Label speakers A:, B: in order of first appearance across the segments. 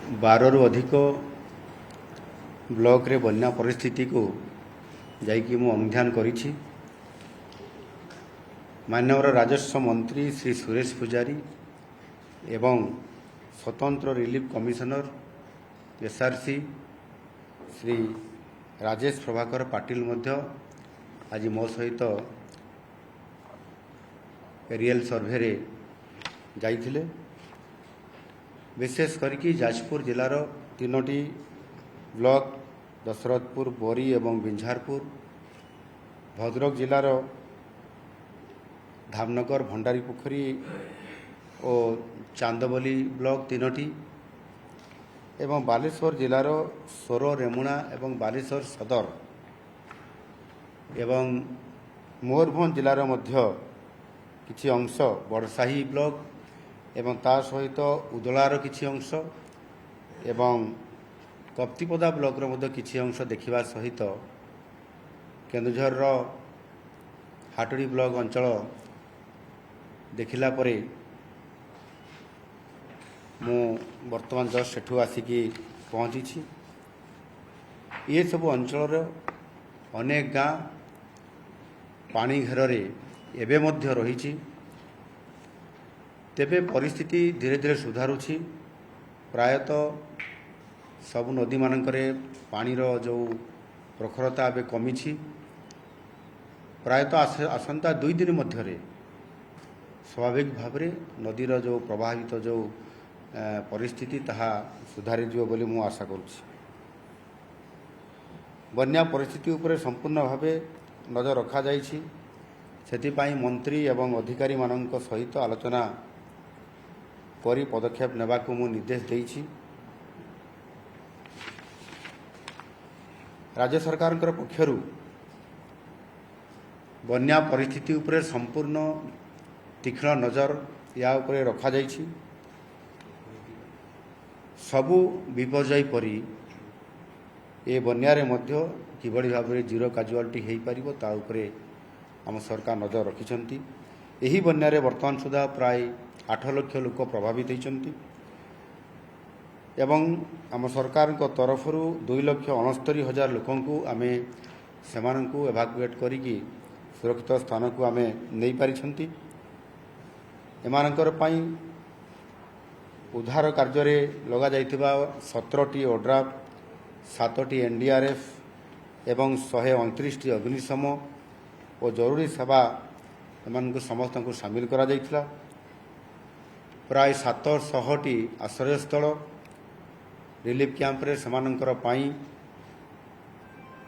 A: 12 अधिक ब्लॉक रे बन्या परिस्थिति को जाइकी मु अनुध्यान करिछि। माननीय राजस्व मंत्री श्री सुरेश पुजारी एवं स्वतंत्र relief commissioner SRC Shri Rajesh Prabhakar Patil मध्य आज मो सहित एरियल सर्वे रे जाइथिले। विशेष करके जाजपुर जिलार 3टी ब्लॉक दशरथपुर, बोरी एवं बिंझारपुर, भद्रक जिलार धामनगर, भंडारीपोखरी और चांदबली ब्लॉक 3टी एवं बालेश्वर जिलार सोर, रेमुणा एवं बालेश्वर सदर एवं मयूरभंज जिलार मध्य किछि अंश बड़साही ब्लॉक एवं ता सहित उदलार किछि अंश एवं कप्तिपदा ब्लॉक रो मध्य किछि अंश देखिबा सहित केन्दुझर हाटड़ी ब्लॉक अंचल देखिला परे मु वर्तमान जस्ट सेठू आसिकी पहुँची। ये सब अंचल अनेक गाँ पानी घेर एवं मध्य रही। तेबे परिस्थिति धीरे धीरे सुधारुछि। प्रायतः सब नदी मानकरे पानीर जो प्रखरता एवं कमी। प्रायतः आसंता 2 दिन मध्य स्वाभाविक भाव नदीर जो प्रभावित जो परिस्थिति ताहा सुधारी जिवो बोली मु आशा करुछि। बन्या परिस्थिति उपरे संपूर्ण भावे नजर रखा जाइछि। सेथिपाई मंत्री एवं अधिकारी मानक सहित आलोचना करी पदक्षेप नेबाकु मु निर्देश देइछि। राज्य सरकार पक्षरु बन्या परिस्थिति उपरे संपूर्ण तीक्ष्ण नजर या उपरे रखा जाइछि। सबु विपर्यय परी ए बन्यारे मध्य किभଳି भाबरे जीरो काजुआलिटी हेई परिबो ता उपरे आम सरकार नजर रखिछंती। एही बन्यारे वर्तमान सुधा प्राय 8 लाख लोक प्रभावित होइछंती एवं आम सरकार को तरफरु 2,69,000 लोकंकु आमे सेमानंकु एवाकुएट करिकी सुरक्षित स्थान को आमे नै पारिछंती। एमानंकर पई उद्धार कार्य रे लगा जाइथिबा 17टी ओड्राफ, 7टी एनडीआरएफ एवं 129टी अग्निशम और जरूरी सेवा एमानंकु समस्त को शामिल करा जाइथिला। प्राय 700टी आश्रयस्थल रिलीफ कैंप रे सेमानंकर पाई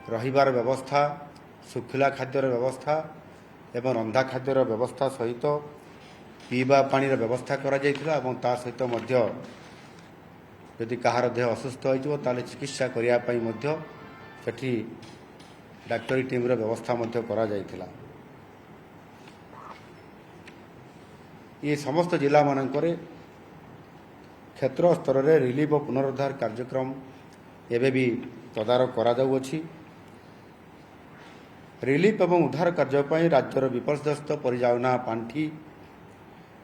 A: रहिबार व्यवस्था, सुखिला खाद्यर व्यवस्था एवं रंधा खाद्यर व्यवस्था सहित पीवा पानी व्यवस्था करा जाइथिला एवं ता सहित मध्य यदि कहार देह असुस्थ होइथिबो ताले चिकित्सा करिया पई मध्य सेठी डाक्टरी टीम रो व्यवस्था मध्य करा जाइथिला। ये समस्त जिला मानकरे क्षेत्र स्तर रे रिलीफ और पुनरुद्धार कार्यक्रम एबे भी तदारक करा जाउछि। रिलीफ एवं उद्धार कार्य पई राज्यर विपर्यस्त परिचालना पांठी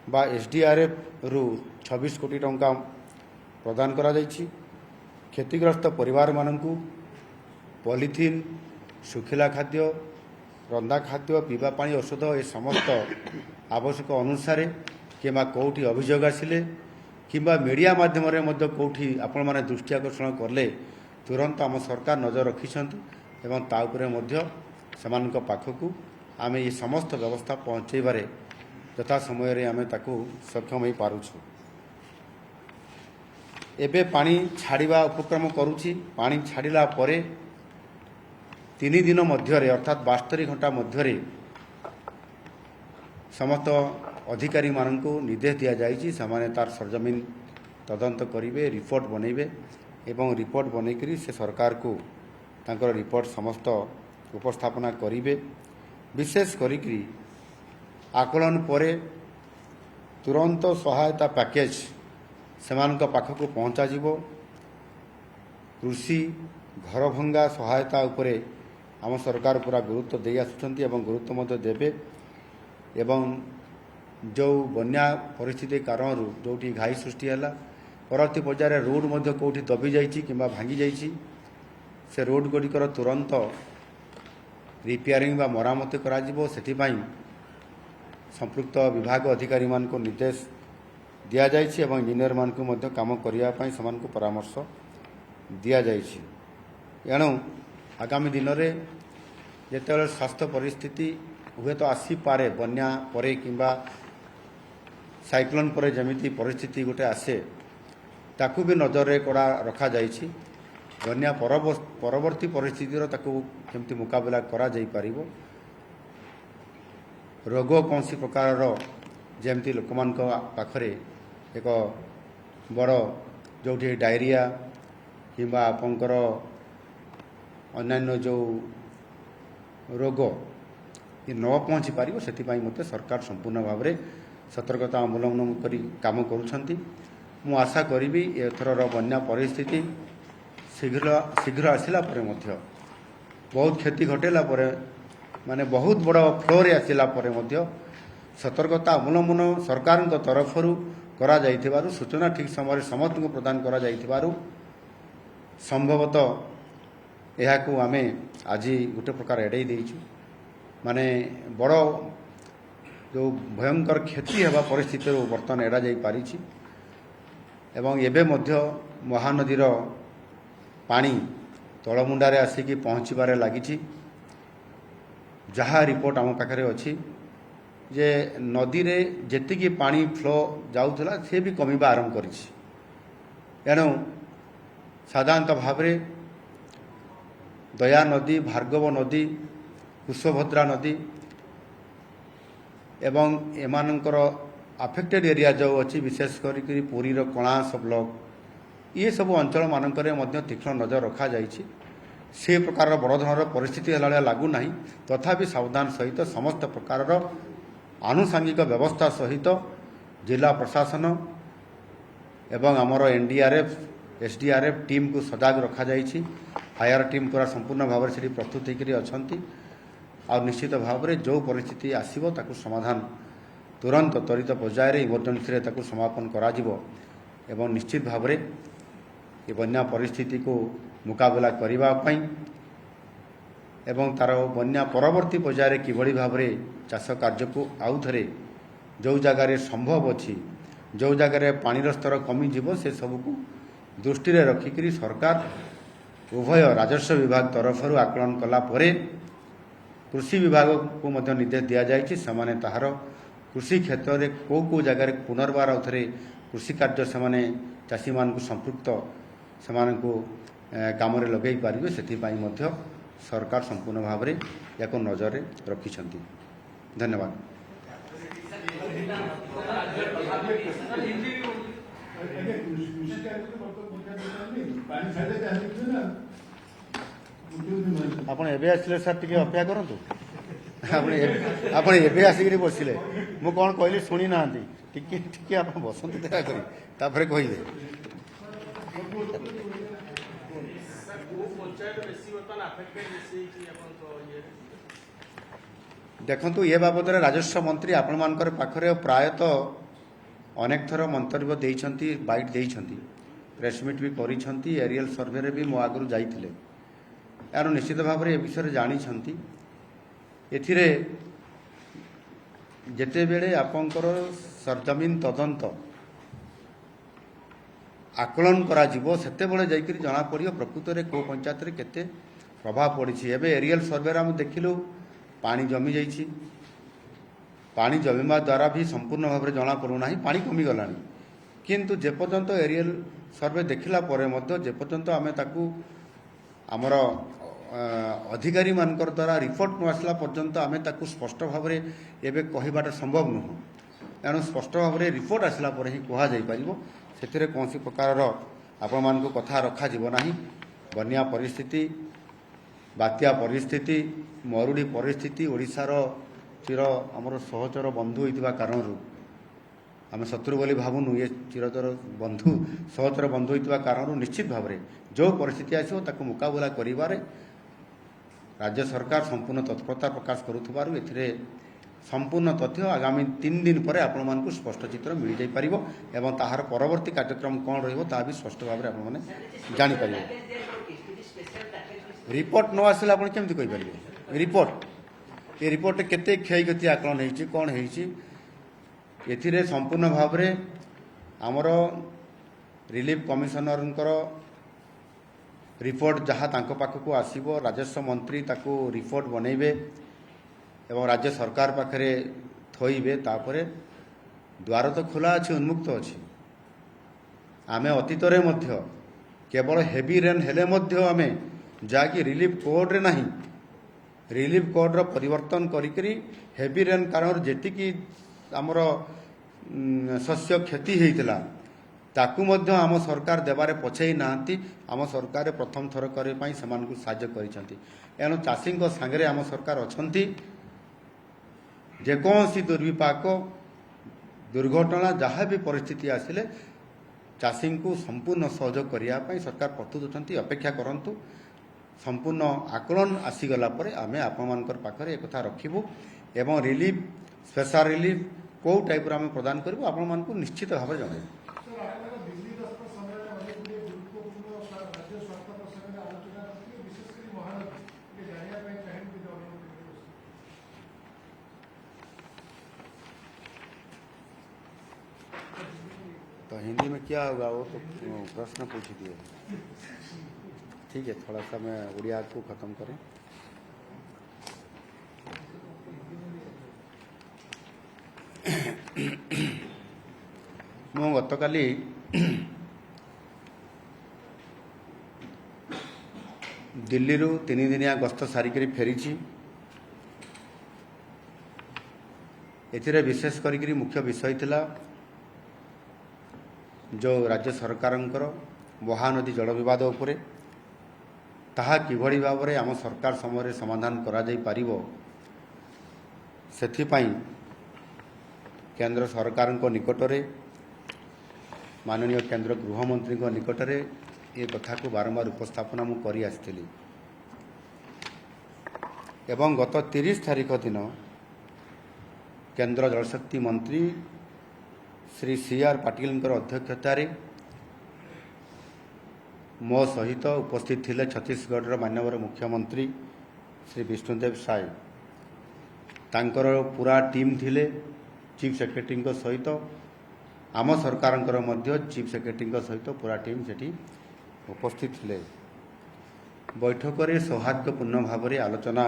A: बा एसडीआरएफ रु 26 कोटी टंका प्रदान करा जाइछि। क्षतिग्रस्त परिवार मानकु पॉलिथिन, सुखिला खाद्य, रंधा खाद्य, पीवा पानी, औषध ए समस्त आवश्यक अनुसार किंबा कौटी अभियोग आसिले किंबा मीडिया माध्यम रे मध्य कौटी आपण माने दृष्टि आकर्षण करले तुरंत आम सरकार नजर रखिछंती एवं ता उपरे मध्य सेमानक पाखकु आमे ये समस्त व्यवस्था पहुंचेबारे यथा समय रे आमे ताकू सक्षम होई पारुछु। एबे पानी छाड़िबा उपक्रम करूछि। पानी छाड़िला परे 3 दिन मध्य अर्थात 72 घंटा मध्य समस्त अधिकारी मानक निर्देश दि जाइछि। समाने तार सरजमीन तदंत करिवे, रिपोर्ट बनैबे एवं रिपोर्ट बनैकरी से सरकार को तांकर रिपोर्ट समस्त उपस्थापना करिवे। विशेष करिकरी आकलन परे तुरंत सहायता पैकेज सेमानक पाखक पहुंचा जिवो। कृषि घर भंगा सहायता उपरे आम सरकार पूरा गुरुत्व दे आसुछंती एवं गुरुत्व मध्य देबे एवं जो बन्या परिस्थिति कारण जोटी घाई सृष्टि है ପରବର୍ତ୍ତୀ ପର୍ଯ୍ୟାୟରେ ରୋଡ଼ ମଧ୍ୟ କେଉଁଠି ଦବି ଯାଇଛି କିମ୍ବା ଭାଙ୍ଗି ଯାଇଛି ସେ ରୋଡ଼ ଗୁଡ଼ିକର ତୁରନ୍ତ ରିପେୟାରିଂ ବା ମରାମତି କରାଯିବ। ସେଥିପାଇଁ ସମ୍ପୃକ୍ତ ବିଭାଗ ଅଧିକାରୀମାନଙ୍କୁ ନିର୍ଦ୍ଦେଶ ଦିଆଯାଇଛି ଏବଂ ଇଞ୍ଜିନିୟରମାନଙ୍କୁ ମଧ୍ୟ କାମ କରିବା ପାଇଁ ସେମାନଙ୍କୁ ପରାମର୍ଶ ଦିଆଯାଇଛି। ଏଣୁ ଆଗାମୀ ଦିନରେ ଯେତେବେଳେ ସ୍ୱାସ୍ଥ୍ୟ ପରିସ୍ଥିତି ହୁଏତ ଆସିପାରେ ବନ୍ୟା ପରେ କିମ୍ବା ସାଇକ୍ଲୋନ୍ ପରେ ଯେମିତି ପରିସ୍ଥିତି ଗୋଟେ ଆସେ ତାକୁ ବି ନଜରରେ ରଖାଯାଇଛି। ବନ୍ୟା ପରବର୍ତ୍ତୀ ପରିସ୍ଥିତିର ତାକୁ କେମିତି ମୁକାବିଲା କରାଯାଇପାରିବ। ରୋଗ କୌଣସି ପ୍ରକାରର ଯେମିତି ଲୋକମାନଙ୍କ ପାଖରେ ଏକ ବଡ଼ ଯେଉଁଠି ଡାଇରିଆ କିମ୍ବା ଆପଣଙ୍କର ଅନ୍ୟାନ୍ୟ ଯେଉଁ ରୋଗ ନ ପହଞ୍ଚି ପାରିବ ସେଥିପାଇଁ ମଧ୍ୟ ସରକାର ସମ୍ପୂର୍ଣ୍ଣ ଭାବରେ ସତର୍କତା ଅବଲମ୍ବନ କରି କାମ କରୁଛନ୍ତି। ମୁଁ ଆଶା କରିବି ଏଥରର ବନ୍ୟା ପରିସ୍ଥିତି ଶୀଘ୍ର ଆସିଲା ପରେ ମଧ୍ୟ ବହୁତ କ୍ଷତି ଘଟାଇଲା ପରେ ମାନେ ବହୁତ ବଡ଼ ଫ୍ଲୋରେ ଆସିଲା ପରେ ମଧ୍ୟ ସତର୍କତା ଅବଲମ୍ବନ ସରକାରଙ୍କ ତରଫରୁ କରାଯାଇଥିବାରୁ ସୂଚନା ଠିକ୍ ସମୟରେ ସମସ୍ତଙ୍କୁ ପ୍ରଦାନ କରାଯାଇଥିବାରୁ ସମ୍ଭବତଃ ଏହାକୁ ଆମେ ଆଜି ଗୋଟେ ପ୍ରକାର ଏଡ଼େଇ ଦେଇଛୁ। ମାନେ ବଡ଼ ଯେଉଁ ଭୟଙ୍କର କ୍ଷତି ହେବା ପରିସ୍ଥିତିରୁ ବର୍ତ୍ତମାନ ଏଡ଼ାଯାଇ ପାରିଛି ଏବଂ ଏବେ ମଧ୍ୟ ମହାନଦୀର ପାଣି ତଳମୁଣ୍ଡାରେ ଆସିକି ପହଞ୍ଚିବାରେ ଲାଗିଛି। ଯାହା ରିପୋର୍ଟ ଆମ ପାଖରେ ଅଛି ଯେ ନଦୀରେ ଯେତିକି ପାଣି ଫ୍ଲୋ ଯାଉଥିଲା ସେ ବି କମିବା ଆରମ୍ଭ କରିଛି। ଏଣୁ ସାଧାରଣତଃ ଭାବରେ ଦୟା ନଦୀ, ଭାର୍ଗବ ନଦୀ, କୁଶଭଦ୍ରା ନଦୀ ଏବଂ ଏମାନଙ୍କର ଆଫେକ୍ଟେଡ୍ ଏରିଆ ଯେଉଁ ଅଛି ବିଶେଷ କରିକି ପୁରୀର କଣାସ ବ୍ଲକ ଏସବୁ ଅଞ୍ଚଳମାନଙ୍କରେ ମଧ୍ୟ ତୀକ୍ଷ୍ଣ ନଜର ରଖାଯାଇଛି। ସେ ପ୍ରକାରର ବଡ଼ ଧରଣର ପରିସ୍ଥିତି ହେଲା ଭଳିଆ ଲାଗୁନାହିଁ। ତଥାପି ସାବଧାନ ସହିତ ସମସ୍ତ ପ୍ରକାରର ଆନୁଷଙ୍ଗିକ ବ୍ୟବସ୍ଥା ସହିତ ଜିଲ୍ଲା ପ୍ରଶାସନ ଏବଂ ଆମର NDRF, SDRF ଟିମ୍କୁ ସଜାଗ ରଖାଯାଇଛି। ଫାୟାର ଟିମ୍ ପୁରା ସମ୍ପୂର୍ଣ୍ଣ ଭାବରେ ସେଠି ପ୍ରସ୍ତୁତ ହୋଇକରି ଅଛନ୍ତି। ଆଉ ନିଶ୍ଚିତ ଭାବରେ ଯେଉଁ ପରିସ୍ଥିତି ଆସିବ ତାକୁ ସମାଧାନ ତୁରନ୍ତ ତ୍ୱରିତ ପର୍ଯ୍ୟାୟରେ ଇମର୍ଜେନ୍ସିରେ ତାକୁ ସମାପନ କରାଯିବ ଏବଂ ନିଶ୍ଚିତ ଭାବରେ ଏ ବନ୍ୟା ପରିସ୍ଥିତିକୁ ମୁକାବିଲା କରିବା ପାଇଁ ଏବଂ ତା'ର ବନ୍ୟା ପରବର୍ତ୍ତୀ ପର୍ଯ୍ୟାୟରେ କିଭଳି ଭାବରେ ଚାଷ କାର୍ଯ୍ୟକୁ ଆଉ ଥରେ ଯେଉଁ ଜାଗାରେ ସମ୍ଭବ ଅଛି, ଯେଉଁ ଜାଗାରେ ପାଣିର ସ୍ତର କମିଯିବ ସେସବୁକୁ ଦୃଷ୍ଟିରେ ରଖିକରି ସରକାର ଉଭୟ ରାଜସ୍ୱ ବିଭାଗ ତରଫରୁ ଆକଳନ କଲା ପରେ କୃଷି ବିଭାଗକୁ ମଧ୍ୟ ନିର୍ଦ୍ଦେଶ ଦିଆଯାଇଛି। ସେମାନେ ତାହାର କୃଷି କ୍ଷେତ୍ରରେ କେଉଁ ଜାଗାରେ ପୁନର୍ବାର ଆଉ ଥରେ କୃଷି କାର୍ଯ୍ୟ ସେମାନେ ଚାଷୀମାନଙ୍କୁ ସମ୍ପୃକ୍ତ ସେମାନଙ୍କୁ କାମରେ ଲଗାଇ ପାରିବେ ସେଥିପାଇଁ ମଧ୍ୟ ସରକାର ସମ୍ପୂର୍ଣ୍ଣ ଭାବରେ ୟାକୁ ନଜରରେ ରଖିଛନ୍ତି। ଧନ୍ୟବାଦ। ଆପଣ ଏବେ ଆସିଲେ ସାର୍ ଟିକେ ଅପେକ୍ଷା କରନ୍ତୁ। ଆପଣ ଏବେ ଆସିକିରି ବସିଲେ ମୁଁ କ'ଣ କହିଲି ଶୁଣି ନାହାନ୍ତି। ଟିକେ ଟିକେ ଆପଣ ବସନ୍ତୁ ଦୟାକରି ତାପରେ କହିବେ। ଦେଖନ୍ତୁ ଏ ବାବଦରେ ରାଜସ୍ୱ ମନ୍ତ୍ରୀ ଆପଣମାନଙ୍କର ପାଖରେ ପ୍ରାୟତଃ ଅନେକ ଥର ମନ୍ତବ୍ୟ ଦେଇଛନ୍ତି, ବାଇଟ୍ ଦେଇଛନ୍ତି, ପ୍ରେସମିଟ୍ ବି କରିଛନ୍ତି, ଏରିଏଲ୍ ସର୍ଭେରେ ବି ମୋ ଆଗରୁ ଯାଇଥିଲେ। ଏହାର ନିଶ୍ଚିତ ଭାବରେ ଏ ବିଷୟରେ ଜାଣିଛନ୍ତି। ଏଥିରେ ଯେତେବେଳେ ଆପଣଙ୍କର ସରଜମିନ ତଦନ୍ତ ଆକଳନ କରାଯିବ ସେତେବେଳେ ଯାଇକରି ଜଣାପଡ଼ିବ ପ୍ରକୃତରେ କେଉଁ ପଞ୍ଚାୟତରେ କେତେ ପ୍ରଭାବ ପଡ଼ିଛି। ଏବେ ଏରିଏଲ୍ ସର୍ଭେରେ ଆମେ ଦେଖିଲୁ ପାଣି ଜମି ଯାଇଛି। ପାଣି ଜମିବା ଦ୍ୱାରା ବି ସମ୍ପୂର୍ଣ୍ଣ ଭାବରେ ଜଣାପଡ଼ୁନାହିଁ ପାଣି କମିଗଲାଣି। କିନ୍ତୁ ଯେପର୍ଯ୍ୟନ୍ତ ଏରିଏଲ୍ ସର୍ଭେ ଦେଖିଲା ପରେ ମଧ୍ୟ ଯେପର୍ଯ୍ୟନ୍ତ ଆମେ ତାକୁ ଆମର ଅଧିକାରୀମାନଙ୍କର ଦ୍ୱାରା ରିପୋର୍ଟ ନ ଆସିଲା ପର୍ଯ୍ୟନ୍ତ ଆମେ ତାକୁ ସ୍ପଷ୍ଟ ଭାବରେ ଏବେ କହିବାଟା ସମ୍ଭବ ନୁହଁ। ତେଣୁ ସ୍ପଷ୍ଟ ଭାବରେ ରିପୋର୍ଟ ଆସିଲା ପରେ ହିଁ କୁହାଯାଇପାରିବ। ସେଥିରେ କୌଣସି ପ୍ରକାରର ଆପଣମାନଙ୍କୁ କଥା ରଖାଯିବ ନାହିଁ। ବନ୍ୟା ପରିସ୍ଥିତି, ବାତ୍ୟା ପରିସ୍ଥିତି, ମରୁଡ଼ି ପରିସ୍ଥିତି ଓଡ଼ିଶାର ଆମର ସହଚର ବନ୍ଧୁ ହୋଇଥିବା କାରଣରୁ ଆମେ ଶତ୍ରୁ ବୋଲି ଭାବୁନୁ। ଏ ଚିରତର ବନ୍ଧୁ, ସହଚର ବନ୍ଧୁ ହୋଇଥିବା କାରଣରୁ ନିଶ୍ଚିତ ଭାବରେ ଯେଉଁ ପରିସ୍ଥିତି ଆସିବ ତାକୁ ମୁକାବିଲା କରିବାରେ ରାଜ୍ୟ ସରକାର ସମ୍ପୂର୍ଣ୍ଣ ତତ୍ପରତା ପ୍ରକାଶ କରୁଥିବାରୁ ଏଥିରେ संपूर्ण तथ्य आगामी 3 दिन पर आपण स्पष्ट चित्र मिल जाई परिबो एवं ताहार परवर्ती कार्यक्रम कौन रहिबो ता भी स्पष्ट भाव में आपण जानी परिबो। रिपोर्ट न आसिले आपण केमति कहि परिबे रिपोर्ट ये रिपोर्ट केते क्षयक्षति आकलन होईची कौन होईची एथिरे संपूर्ण भाव में आमर रिलीफ कमिशनर रिपोर्ट जहाँ तांको पाखक आसीबो राजस्व मंत्री ताको रिपोर्ट बनैबे एवं राज्य सरकार पाखरे थोइबे तापरे द्वार तो खोला अच्छे उन्मुक्त अच्छे आमे अतीतरे मध्य केवल हेवी रेन हेले मध्य आमे जाकि रिलीफ कोड रे नहीं रिलीफ कोड रो परिवर्तन करी हेवी रेन कारण जेतिकी आमर शस्य क्षति होइतिला ताकू मध्य आम सरकार देवारे पछेई नांती आम सरकार प्रथम थर करे पई समान को साहाय्य करिसंती एनु चाषी को संगे आम सरकार अछंती जेकोसी दुर्विपाक दुर्घटना जहाँ भी परिस्थिति आसिले चाषी को संपूर्ण सहयोग करने सरकार प्रस्तुत अच्छा अपेक्षा करंतु संपूर्ण आकलन आसीगला आमे आपमनकर पाखरे एक कथा रखिबु एवं रिलीफ स्पेशल रिलीफ को टाइप आम प्रदान करूँ आपण मानक निश्चित भाव में जन तो हिंदी में क्या होगा वो तो प्रश्न पूछ दिए। ठीक है थोड़ा सा मैं उड़िया को खत्म करें। मु गतकाली दिल्ली रु 3 दिनिया गस्त सारिकी फेरी एथिरे विशेष करी मुख्य विषय थिला जो राज्य सरकारंकर महानदी जल विवाद उपरे ताहा किभଳି भाବରେ आम सरकार समय समाधान करा जाई पारिबो सेथिपाई केंद्र सरकार निकटरे माननीय केंद्र गृहमंत्री निकटरे ये कथा को बारंबार उपस्थापना मु करी आस्थिली एवं गत 30 तारीख दिन केंद्र जलशक्ति मंत्री श्री CR पाटिल अध्यक्षतार मो सहित उपस्थित थिले छत्तीसगढ़ माननीय मुख्यमंत्री श्री विष्णुदेव साय तांकर पूरा टीम थिले चीफ सेक्रेटरी सहित आम सरकार चीफ सेक्रेटरी सहित पूरा टीम सेठी उपस्थित थिले। बैठक में सौहार्दपूर्ण भाव में आलोचना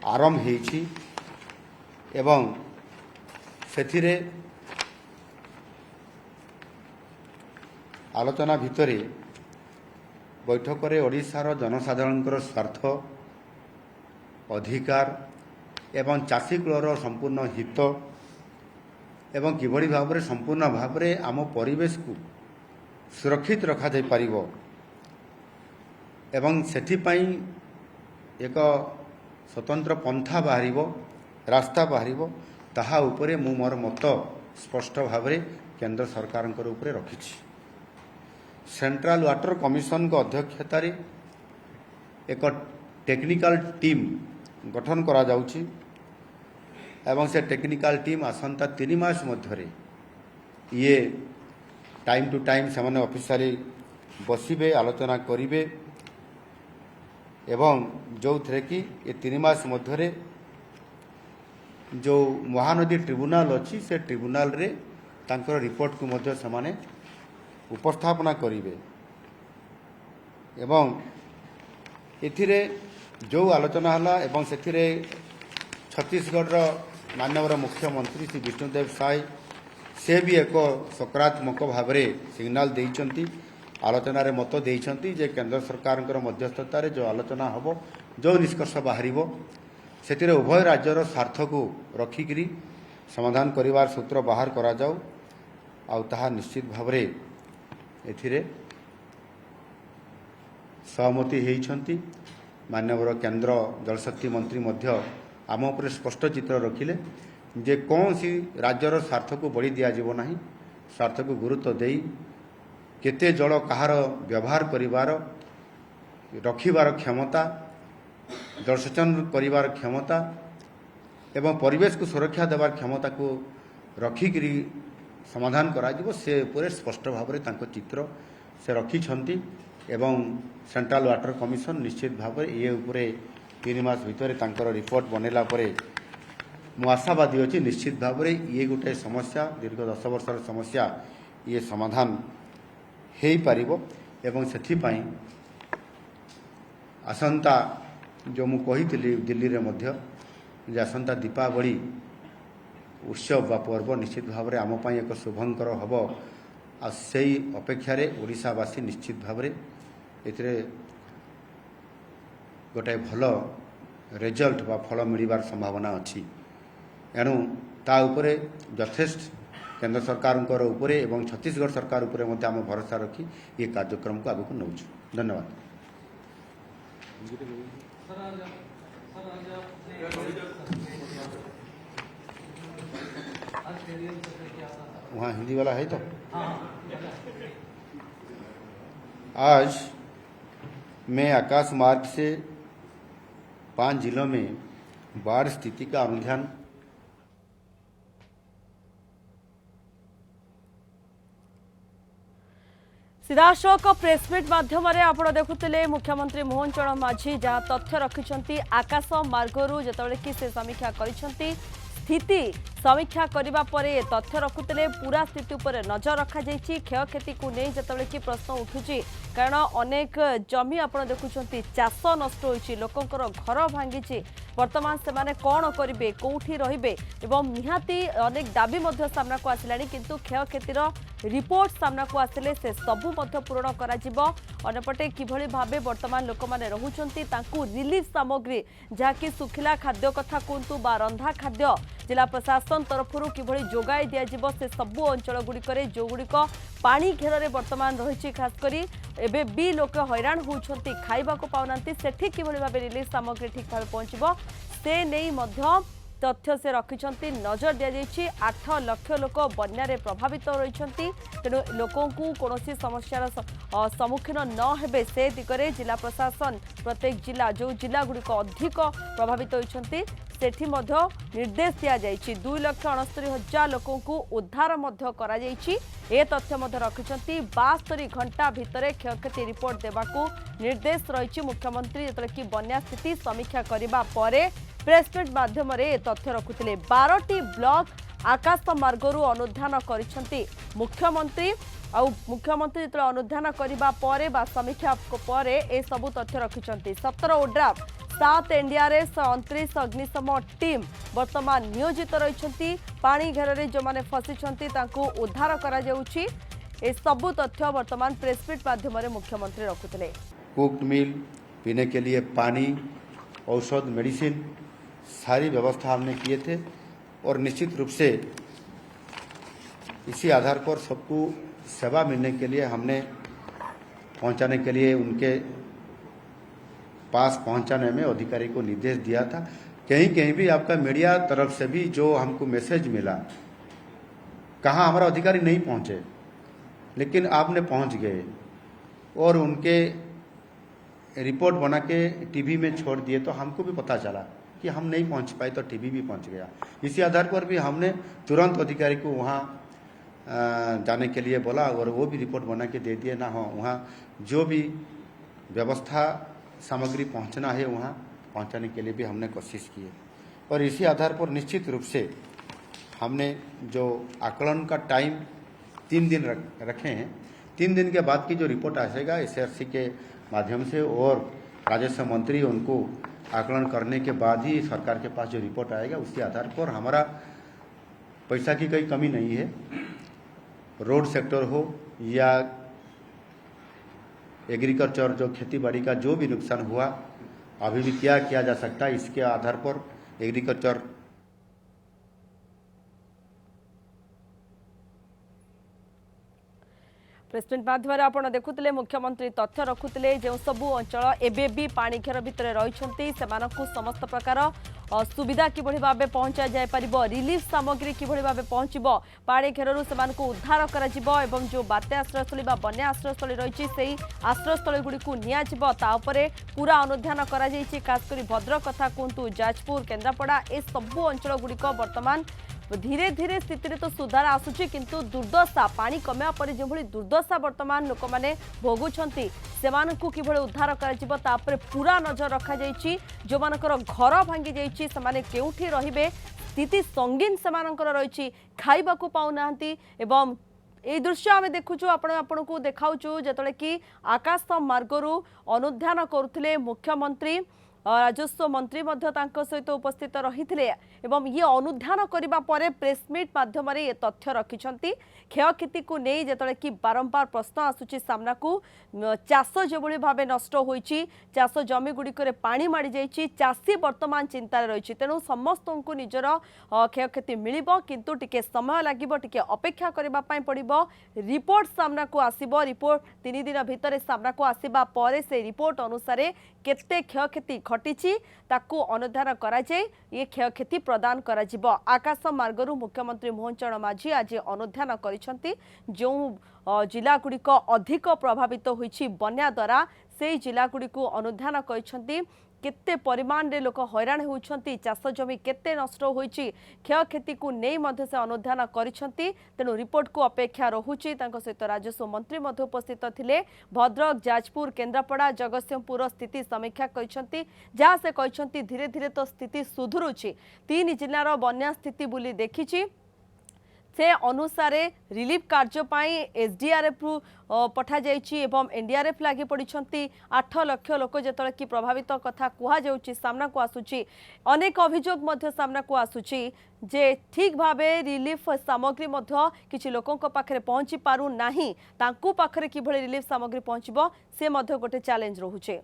A: आरंभ होईछि एवं सेथिरे आलोचना भितरे बैठक में ओडिशार जनसाधारण स्वार्थ अधिकार एवं चाषी कूलर संपूर्ण हित एवं किभଳି भाव में संपूर्ण भाव में आम परिवेश को सुरक्षित रखा जाई पारिबो एवं सेथिपाई एक स्वतंत्र पंथा बाहरिबो रास्ता बाहरिबो ताहा उपरे मु मोर मत स्पष्ट भाव में केंद्र सरकार उपरे रखिछि। सेंट्रल वाटर कमिशन को अध्यक्षतार एक टेक्निकल टीम गठन करा जाउछि एवं से टेक्निकल टीम आसंता 3 मास मध्य ये टाइम टू टाइम से ऑफिशियली बसिबे आलोचना करिवे एवं जो थे कि ये 3 मास मध्य जो महानदी ट्रिब्यूनल अच्छी से ट्रिब्यूनल रे तांकर रिपोर्ट को मध्य समाने उपस्थापना करिवे एवं एथिरे जो आलोचना हला एवं सेथिरे छत्तीसगढ़ माननीय मुख्यमंत्री श्री विष्णुदेव साय से भी एक सकारात्मक भाव में सिग्नाल देइचंती आलोचना रे मत देइचंती जे केंद्र सरकार मध्यस्थता जो आलोचना हबो जो निष्कर्ष बाहरिबो सेतिरे उभय राज्यर स्वार्थ को रखिकरी समाधान करिवार सूत्र बाहर करा जाऊ आ ताहा निश्चित भाव में एथिरे सहमति होइछंती। माननीय केंद्र जलशक्ति मंत्री मध्य आम उपर स्पष्ट चित्र रखिले जे कौन सी राज्यर स्वार्थ को बड़ी दिज्व ना स्वार्थ को गुरुत्व दे केते जल कहार व्यवहार करिवार रखिबार क्षमता जलसेचन करिवार क्षमता एवं परिवेश को सुरक्षा देवार क्षमता को रखिकी समाधान करा से पूरे स्पष्ट भाव में चित्र से रखिछंती एवं सेंट्रल वाटर कमिशन निश्चित भाव ये उपरे 3 मास भितर तांकर रिपोर्ट बनैला परे मु आशावादी अच्छी निश्चित भाव में ये गोटे समस्या दीर्घ 10 वर्षर समस्या ये समाधान हो पारिबो एवं सेथिपाई आसंता जो मु कही दिल्ली रे मध्य जे आसंता दीपावली उत्सव बा पर्व निश्चित भाव में आम एक शुभंकर हम आ से अपेक्षा ओडिशावासी निश्चित भाव में एथिरे गोटे भल रिजल्ट बा फल मिलबार संभावना अच्छी एणु ता उपरे यथेष्ट केंद्र सरकार उपरे एवं छत्तीसगढ़ सरकार उपरे मध्य आम भरोसा रखी ये कार्यक्रम को आगक नौ। धन्यवाद। वहाँ हिंदी वाला है तो आज मैं आकाश मार्ग से 5 जिलों में बाढ़ स्थिति का अनुध्यान
B: सीधासख प्रेसमिट माध्यम आप देखुले मुख्यमंत्री मोहन चरण माझी जहाँ तथ्य रखिंट आकाश मार्गरू जितेबाला कि से समीक्षा करिसेंती स्थिति समीक्षा करने पर तथ्य रखुते पूरा स्थिति उपर नजर रखा क्षयक्षति को नहीं जितेबाला कि प्रश्न उठुची कारण अनेक जमी आप देखुं चाष नष्ट होती लोकंर घर भांगी वर्तमान से माने कौन करेंगे कौटी रे निहाती अनेक दाबी सामना को आसला किंतु क्षयक्षतिर रिपोर्ट सामना को आसिले से सबू पूरण करपटे किभली भाव वर्तमान लोक मैंने रोचंती रिलीफ सामग्री जहाँकि सुखिला खाद्य कथा कहतु बा रंधा खाद्य जिला प्रशासन तरफ किभली जोगाई दिज्व से सबू अंचल गुड़िक जो गुड़िक पानी घेर वर्तमान रही खासकर एबे भी लोक हैरान होती खाइबा को पाऊना सेठी किभली भाव रिलीफ सामग्री ठीक भाव पहुंचबो से नहीं मध्य तथ्य से रखिंट नजर दि 8 लाख लोक बन्या प्रभावित रही तेणु लोकों कौन समस्यार सम्मुखीन न हेबे से दिगरे जिला प्रशासन प्रत्येक जिला जो जिला गुड़िक अधिक प्रभावित होती सेठी मध्य निर्देश दिया जायछि 2,69,000 लोकों को उद्धार मध्य करा जायछि ए तथ्य मध्य रखिंट 72 घंटा भितर क्षयक्षति रिपोर्ट देवाकू निर्देश रही मुख्यमंत्री जतले कि बन्या स्थिति समीक्षा करबा परे प्रेसमिट माध्यम तथ्य रखुते 12टी ब्लॉक आकाश मार्गरू अनुधान करिसेंती मुख्यमंत्री मुख्यमंत्री जो अनुधान करबा परे बा समीक्षा परे ए सबु तथ्य रखिंट 17 ओड्राफ 7 एनडीआरएफ 29 अग्निशम टीम वर्तमान नियोजित रही पानी घेर जो मैंने फसी उद्धार करा जाउछि ए सबु तथ्य वर्तमान प्रेसमिट माध्यम मुख्यमंत्री रखुते
A: कुक्ड मिल पीने के लिए पानी औषध मेडिसिन सारी व्यवस्था हमने किए थे और निश्चित रूप से इसी आधार पर सबको सेवा मिलने के लिए हमने पहुंचाने के लिए उनके पास पहुंचाने में अधिकारी को निर्देश दिया था। कहीं कहीं भी आपका मीडिया तरफ से भी जो हमको मैसेज मिला कहाँ हमारा अधिकारी नहीं पहुंचे लेकिन आपने पहुंच गए और उनके रिपोर्ट बना के टीवी में छोड़ दिए तो हमको भी पता चला कि हम नहीं पहुंच पाए तो टीवी भी पहुंच गया। इसी आधार पर भी हमने तुरंत अधिकारी को वहाँ जाने के लिए बोला और वो भी रिपोर्ट बना के दे दिए ना हो वहाँ जो भी व्यवस्था सामग्री पहुँचना है वहाँ पहुँचाने के लिए भी हमने कोशिश की है और इसी आधार पर निश्चित रूप से हमने जो आकलन का टाइम 3 दिन रखे हैं 3 दिन के बाद की जो रिपोर्ट आएगा एसआरसी के माध्यम से और राजस्व मंत्री उनको आकलन करने के बाद ही सरकार के पास जो रिपोर्ट आएगा उसके आधार पर हमारा पैसा की कोई कमी नहीं है। रोड सेक्टर हो या एग्रीकल्चर जो खेती बाड़ी का जो भी नुकसान हुआ अभी भी क्या किया जा सकता है इसके आधार पर एग्रीकल्चर
B: प्रेसमिट माध्यम आपण देखुले मुख्यमंत्री तथ्य रखुले जो सबू अंचल एबे भी पानी घेर भितर रही समस्त प्रकार सुविधा किभଳି भाबे पहुंचा जाय परिबो रिलीफ सामग्री किभଳି भाबे पहुंचबो पानी घेररू सेमानकु उद्धार कराजिबो एवं जो बात्या आश्रयस्थली बा बन्या आश्रयस्थली रही सेही आश्रयस्थली गुड़िकु नियाजिबो ता उपरे पूरा अनुध्यान करा जायछि खास करी भद्रक कथा कुंतु जाजपुर केन्द्रापड़ा ए सबु अंचल गुड़िक वर्तमान धीरे धीरे स्थिति तो सुधार आसुची किंतु दुर्दशा पानी कमिया पर जो दुर्दशा वर्तमान लोक मैंने भोगुंट सेमानकु किभଳି उद्धार कराजिबो ता उपरे पूरा नजर रखा जायछि जो मानकर घर भांगी जायछि समाने केउठी रहिबे स्थिति संगीन सेमानकर रहिछि खाइबाकू पाउनाहंती एवं এই দৃশ্য আমি দেখুছু আপনার দেখাউছু যেতলে কি আকাশ মার্গরু অনুধ্যান করুলে মুখ্যমন্ত্রী राजस्व मंत्री सहित उपस्थित रही एवं ये अनुध्यान करने पर प्रेसमिट माध्यम ये तथ्य रखिंट क्षयक्षति को नहीं जिते कि बारंबार प्रश्न आसूची सामना को चाष जो भाव नष्ट हो चाष जमी गुड़िक पानी माड़ी जाइए चाषी वर्तमान चिंतार रही तेणु समस्त को निजर क्षयक्षति मिल किंतु टिके समय लगे टिके अपेक्षा करने पड़ो रिपोर्ट सामना को आसब रिपोर्ट 3 दिन भितर सामना को आसवा पर से रिपोर्ट अनुसार केते क्षयक्षति घटी ताकू अनुधान कराए ये क्षयक्षति प्रदान करा आकाश मार्गरू मुख्यमंत्री मोहन चरण माझी आज अनुधान करिसेंती जो जिला गुड़िक अधिक प्रभावित होइछि बन्या द्वारा से जिला गुड़िक अनुधान करिसेंती केते परिमाण रे लोक हैरान होउछंती चाष जमी केते नष्ट होइछि क्षयक्षति को नहीं मध्य से अनुधान करिसेंती तेणु रिपोर्ट को अपेक्षा रहुछि तांको सहित राजस्व मंत्री मध्य उपस्थित थिले भद्रक जाजपुर केन्द्रापड़ा जगतसिंहपुर स्थिति समीक्षा करिसेंती जहाँ से कहिसेंती धीरे धीरे तो स्थिति सुधुरुछि 3 जिल्लार बन्या स्थिति बुली देखिछि से अनुसार रिलीफ कार्य पाई एसडीआरएफ रु पठा जाइछि एवं एनडीआरएफ लागि पड़िछंती 8 लाख लोक जेतले कि प्रभावित कथा कुहा जाउछि सामना को आसुछि अनेक अभियोग मध्य सामना को आसुछि जे ठीक भाबे रिलीफ सामग्री मध्य किछि लोकंक पाखरे पहुंची पारु नाही तांकु पाखरे किभଳି रिलीफ सामग्री पहुंचबो से मध्य गोटे चैलेंज रहुछि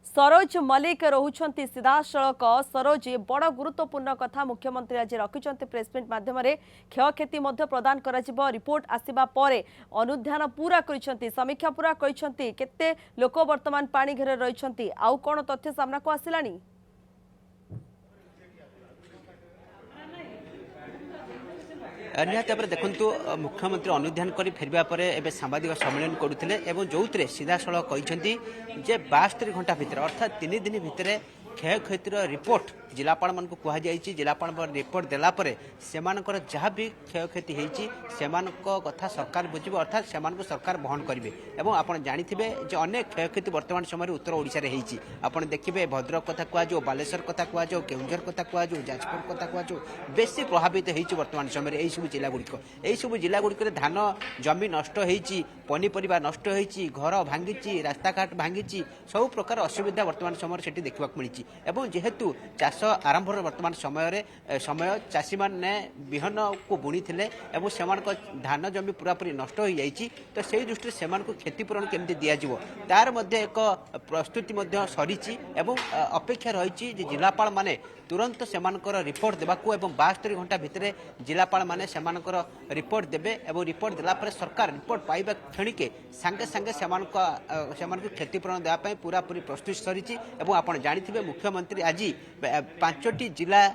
B: सरोज मलिक रोचंती सीधासलख सरोज बड़ गुरुत्वपूर्ण कथा मुख्यमंत्री आज रखिंट प्रेसमिट माध्यम क्षयक्षति प्रदान कर रिपोर्ट आसवा पर अनुध्यान पूरा कर समीक्षा पूरा करते लोक वर्तमान पानी घेर रही आउ कौन तथ्य सामना को आसिलानी
C: निहत भाव देखु मुख्यमंत्री अनुध्यान कर फेरवा पर एवं सांबादिक सम्मेलन करुले जो सीधा सड़क कहते 72 घंटा भितर अर्थात 3 दिन भितर क्षयक्षतिर रिपोर्ट जिलापाल मान को कहुई जिलापाल रिपोर्ट देलापर से जहाँ भी क्षयक्षति होती कथा सरकार बुझे अर्थात से सरकार बहन करेंगे और आप जानते अनेक क्षयक्षति वर्तमान समय उत्तर ओडिशा रे होती आप देखिए भद्रक कथा कहु बालेश्वर कथा कहु केउंझर कथा कहु जाजपुर कथा कहु बेसी प्रभावित होती वर्तमान समय यही सब जिलागुड़िक यही सब जिलागुड़िक धान जमी नष्ट होती पनीपरिया नष्ट होती घर भांगी रास्ताघाट भांगी सब प्रकार असुविधा वर्तमान समय से देखा मिली एवं जेहेतु चाष आरंभ वर्तमान समय चाषी मैंने विहन को बुणी थे धान जमी पूरापूरी नष्ट हो जाइए तो से दृष्टि से क्षतिपूरण केमती दिज्व तार मध्य एक प्रस्तुति सरी अपेक्षा रही जिलापाल माने तुरंत से रिपोर्ट देवाक एवं 72 घंटा भितर जिलापाल माने से रिपोर्ट देवे और रिपोर्ट देलापर सरकार रिपोर्ट पाइबा क्षणिके सांगे सांगे से क्षतिपूरण देवाई पूरापूरी प्रस्तुति सरी आप जानते मुख्यमंत्री आज 5टी जिला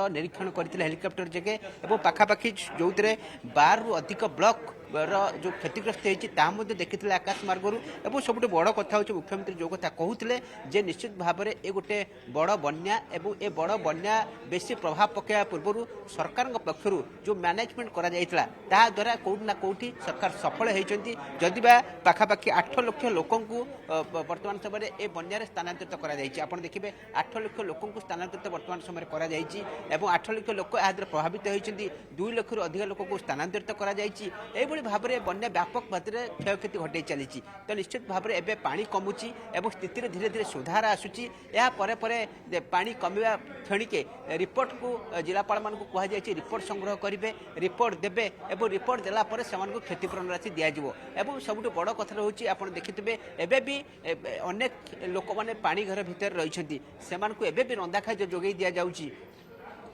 C: निरीक्षण करते हेलिकप्टर जगह और पाखापाखि जो 12 रु अधिक ब्लॉक जो क्षतिग्रस्त होती देखी आकाश मार्गरू और सब बड़ कथा हो मुख्यमंत्री जो कथा कहते जे निश्चित भाव में ये गोटे बड़ बन्या एवं ए बड़ बन्या बेसी प्रभाव पकड़ा पूर्व सरकार पक्षर जो मैनेजमेंट द्वारा कौटि ना कौटि सरकार सफल होती जदि पाखापाखि 8 लाख लोक वर्तमान समय ए बन्यार स्थानांतरित कर देखिए 8 लाख लोक स्थानांतरित वर्तमान समय कर 8 लाख लोक प्रभावित होती 2 लाख रु अधिक लोक स्थानांतरित कर भाव में बन्या व्यापक मात्रा क्षयक्षति घटे चली तो निश्चित भाव में एवं पानी कमुची और स्थिति धीरे धीरे सुधार आसूची पानी कमिया क्षणिके रिपोर्ट को जिलापाल मान को कहुई रिपोर्ट संग्रह करेंगे रिपोर्ट देवे और रिपोर्ट देलापर से क्षतिपूरण राशि दिज्व और सब बड़ कथा रोचे आप देखिथे एवं भी अनेक लोक मैंने पानी घर भितर रही से रंधा खाद्य जोगे दि जाऊँगी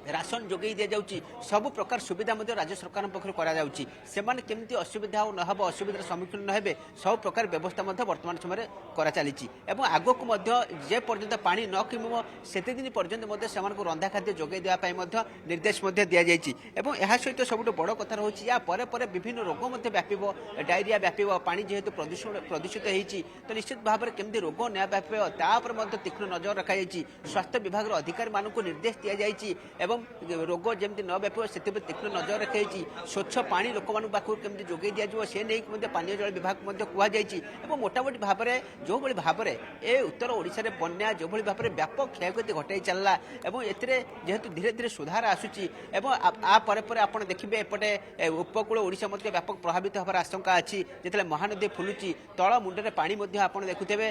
C: राशन जोगई दि जाउची सब प्रकार सुविधा मध्य राज्य सरकार पक्षर करा जाउची सेमाने केमती असुविधा न हबो असुविधार सम्मुखीन न हेबे सब प्रकार व्यवस्था मध्य वर्तमान समय करा चलीची एवं आगक मध्य जे पर्यंत पानी न किमिबो सेते दिन पर्यंत मध्य सेमानकु रंधा खाद्य जोगई देवा पई मध्य निर्देश मध्य दिया जाइची एवं एहा सहित सबुठ बड़ कथा रहउची या परे परे विभिन्न रोग मध्य व्यापिबो डायरिया व्यापिबो पानी जेहेतु प्रदूषित होईची तो निश्चित भाव में केमती रोग न व्यापिबो ता पर मध्य तीक्ष्ण नजर रखा जाइची स्वास्थ्य विभाग अधिकारी मानक निर्देश दिया जाइची एवं रोग जमी न व्याप से तीक्ष्ण नजर रखाई स्वच्छ पानी लोक पाखक केमती जोगे दिज्व से नहीं पानीय जल विभाग कहुई मोटामोटी भाव में जो भाव में ए उत्तर ओडिशा रे बन्या जो भाव में व्यापक क्षयक्षति घटाई चलला जेहेतु धीरे धीरे सुधार आसूची आप देखिए एपटे उपकूल ओडिशा व्यापक प्रभावित होवार आशंका अच्छी जिते महानदी फुलुची तल मुंडे पानी देखुथे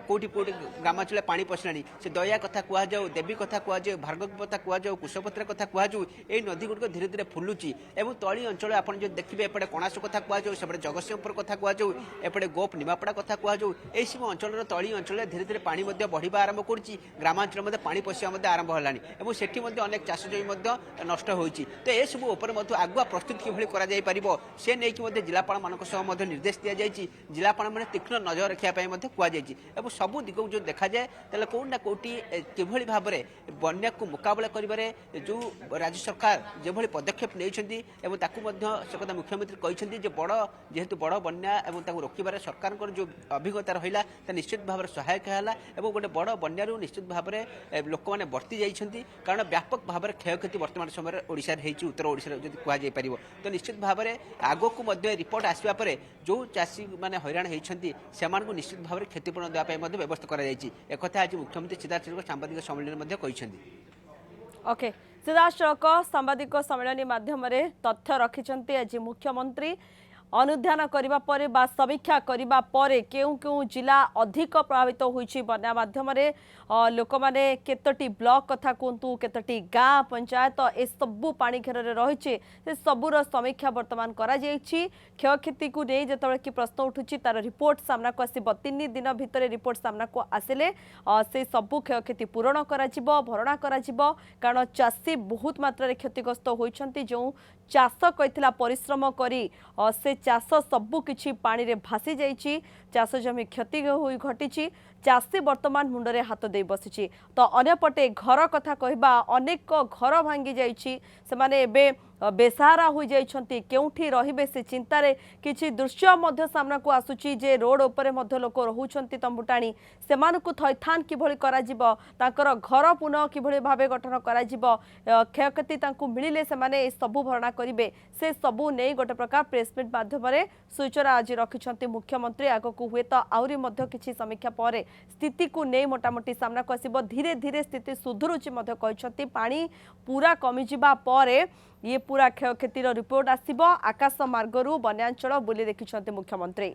C: कौटी कौटी ग्रामांचल पानी पशिला से दया कथा कहु देवी कथा कहु भार्गव कथा कहु कुशपत्र कथा कहु ये नदी गुड़िक धीरे धीरे फुलुची एवं तली अंचल आप देखिए एपटे कणास कथा कहु सेपटे जगतसिंहपुर कथा कहु एपटे गोप निमापड़ा कथा कहु यही सब अंचल तली अंचल धीरे धीरे पानी बढ़ा आरंभ कर ग्रामांचल पानी पशिया आरंभ है सेठी अनेक चाष जमी नष्ट होती तो ये सब आगुआ प्रस्तुत कि से नहीं जिलापाल मान निर्देश दि जाए जिलापाल मैंने तीक्ष्ण नजर रखापी कहुई सबू दिग जो देखा जाए तेल कौट ना कौटी कि भाव में बन्या को मुकाबला कर जो राज्य सरकार जो पदक्षेप नहीं कथा मुख्यमंत्री कहते बड़ जेहेतु बड़ बन्या रोकबार सरकार जो अभिज्ञता रहा निश्चित भाव में सहायक है गोटे बड़ बन्यारू निश्चित भाव में लोक मैंने बर्ती जाइए कारण व्यापक भाव में क्षयक्षति वर्तमान समय ओडिशा उत्तर ओडिशा जब कहुपर तो निश्चित भाव में आगक रिपोर्ट आसवा पर जो चाषी मैंने हैरान होती निश्चित भाव में क्षतिपूरण देवाई व्यवस्था कर आज मुख्यमंत्री सीधासलख सांबादिक सम्मेलन कहते
B: ओके सीधासलख सांबादिक सम्मेलन माध्यम तथ्य रखिंट आज मुख्यमंत्री अनुध्यान करने पर बा समीक्षा करने पर केउ केउ जिला अधिक प्रभावित होइछि बन्या माध्यम लोक माने केतोटी ब्लॉक कथा कहतु केतोटी गाँ पंचायत ए सबु पानी घेर रही से सबूर समीक्षा वर्तमान करा जाइछि क्षयक्षति को नहीं जिते कि प्रश्न उठुछि तार रिपोर्ट सामना को आसब 3 दिन भितर रिपोर्ट सामना को आसिले से सबु क्षयक्षति पूरण करा भरणा करा कारण चाषी बहुत मात्रा क्षतिग्रस्त होइछन्ति जो चाष कइथिला परिश्रम करी से चाष सबु किछि पानी रे भासी जाइछि चाष जमी क्षति घटी चाषी वर्तमान मुंडरे हाथ दे बसी तो अन्यपटे घर कथा कहबा अनेक घर भांगी जाइछि से माने एबे बेसहारा हो जाइछन्ति केउठी रहिबे से चिंतारे किछि दृश्य मध्य सामना को आसुची जे रोड उपरे मध्य लोक रहुछन्ति तंबुटाणी सेमानकु थैथान किभଳି कराजिबो तांकर घर पुनः किभଳି भाबे गठन कराजिबो क्षयक्षति तांकु मिलिले सेमाने सबु भरणा करिवे से सबु नै गोटे प्रकार प्रेसमिट माध्यम रे सूचना आज रखिछन्ति मुख्यमंत्री आगकु हुए तो आउरी मध्य किछि समीक्षा परे स्थिति को नै मोटामोटी सामना को आसिबो धीरे धीरे स्थिति सुधुरुची मध्य कहछन्ति पानी पूरा कमी जिबा परे ये पूरा क्षयक्षतिर रिपोर्ट आसिबो आकाश मार्गरू बन्यांचल बुली देखिछन्ति मुख्यमंत्री।